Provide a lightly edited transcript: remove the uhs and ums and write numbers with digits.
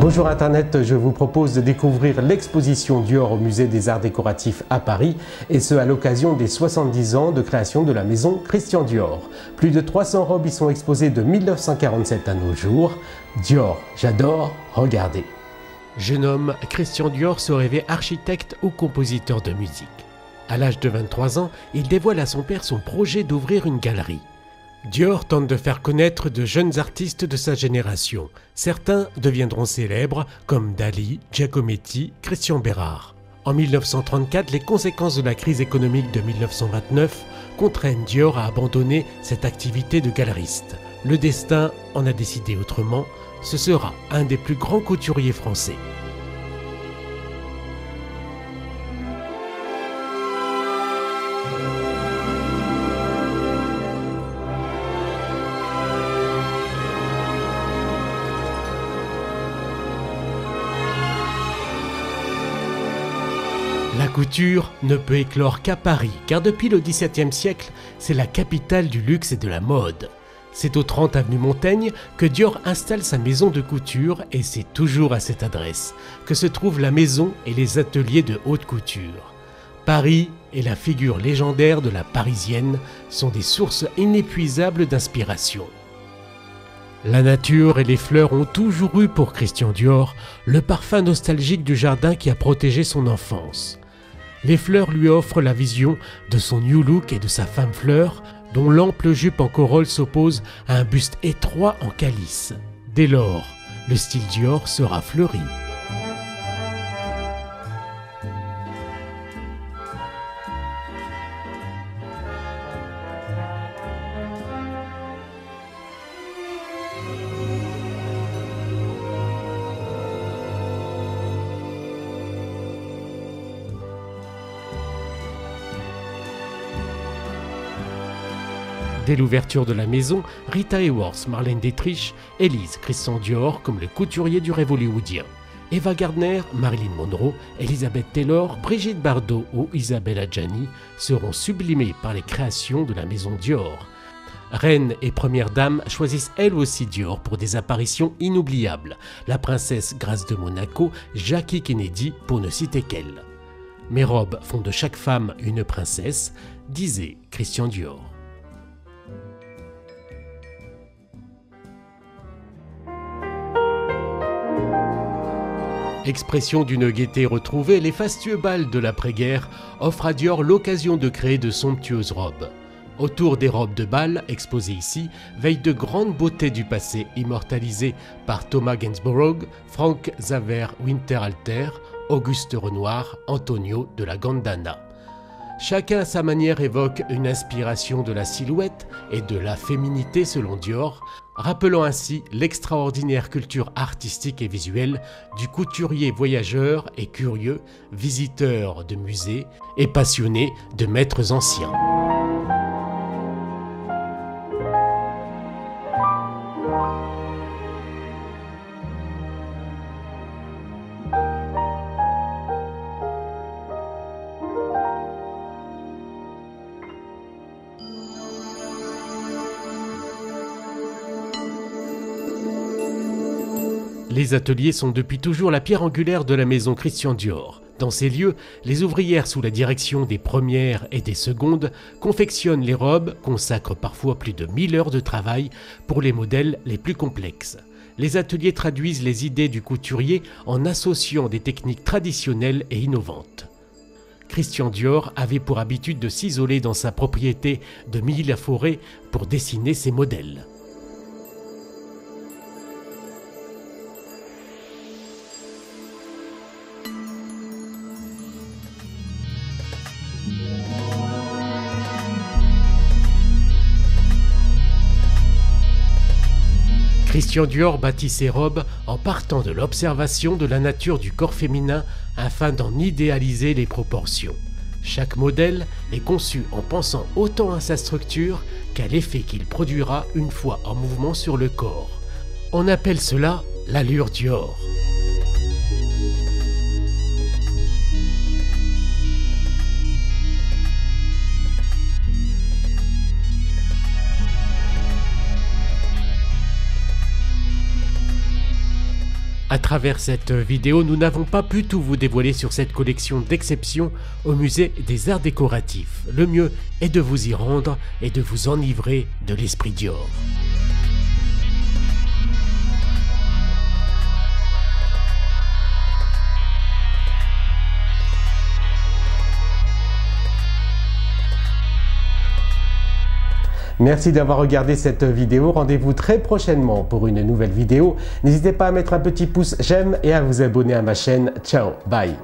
Bonjour Internet, je vous propose de découvrir l'exposition Dior au Musée des Arts Décoratifs à Paris, et ce à l'occasion des 70 ans de création de la maison Christian Dior. Plus de 300 robes y sont exposées de 1947 à nos jours. Dior, j'adore, regardez. Jeune homme, Christian Dior se rêvait architecte ou compositeur de musique. À l'âge de 23 ans, il dévoile à son père son projet d'ouvrir une galerie. Dior tente de faire connaître de jeunes artistes de sa génération. Certains deviendront célèbres comme Dali, Giacometti, Christian Bérard. En 1934, les conséquences de la crise économique de 1929 contraignent Dior à abandonner cette activité de galeriste. Le destin en a décidé autrement. Ce sera un des plus grands couturiers français. La couture ne peut éclore qu'à Paris, car depuis le XVIIe siècle, c'est la capitale du luxe et de la mode. C'est au 30 avenue Montaigne que Dior installe sa maison de couture, et c'est toujours à cette adresse que se trouvent la maison et les ateliers de haute couture. Paris et la figure légendaire de la Parisienne sont des sources inépuisables d'inspiration. La nature et les fleurs ont toujours eu pour Christian Dior le parfum nostalgique du jardin qui a protégé son enfance. Les fleurs lui offrent la vision de son new look et de sa femme fleur, dont l'ample jupe en corolle s'oppose à un buste étroit en calice. Dès lors, le style Dior sera fleuri. Dès l'ouverture de la maison, Rita Hayworth, Marlène Dietrich élisent Christian Dior comme le couturier du rêve hollywoodien. Eva Gardner, Marilyn Monroe, Elizabeth Taylor, Brigitte Bardot ou Isabelle Adjani seront sublimées par les créations de la maison Dior. Reine et première dame choisissent elles aussi Dior pour des apparitions inoubliables. La princesse Grace de Monaco, Jackie Kennedy pour ne citer qu'elle. Mes robes font de chaque femme une princesse, disait Christian Dior. Expression d'une gaieté retrouvée, les fastueux bals de l'après-guerre offrent à Dior l'occasion de créer de somptueuses robes. Autour des robes de bal, exposées ici, veillent de grandes beautés du passé, immortalisées par Thomas Gainsborough, Frank Xaver Winterhalter, Auguste Renoir, Antonio de la Gandana. Chacun à sa manière évoque une inspiration de la silhouette et de la féminité selon Dior, rappelant ainsi l'extraordinaire culture artistique et visuelle du couturier voyageur et curieux, visiteur de musées et passionné de maîtres anciens. Les ateliers sont depuis toujours la pierre angulaire de la maison Christian Dior. Dans ces lieux, les ouvrières sous la direction des premières et des secondes confectionnent les robes, consacrent parfois plus de 1000 heures de travail pour les modèles les plus complexes. Les ateliers traduisent les idées du couturier en associant des techniques traditionnelles et innovantes. Christian Dior avait pour habitude de s'isoler dans sa propriété de Milly-la-Forêt pour dessiner ses modèles. Christian Dior bâtit ses robes en partant de l'observation de la nature du corps féminin afin d'en idéaliser les proportions. Chaque modèle est conçu en pensant autant à sa structure qu'à l'effet qu'il produira une fois en mouvement sur le corps. On appelle cela l'allure Dior. À travers cette vidéo, nous n'avons pas pu tout vous dévoiler sur cette collection d'exception au musée des arts décoratifs. Le mieux est de vous y rendre et de vous enivrer de l'esprit Dior. Merci d'avoir regardé cette vidéo. Rendez-vous très prochainement pour une nouvelle vidéo. N'hésitez pas à mettre un petit pouce j'aime et à vous abonner à ma chaîne. Ciao, bye.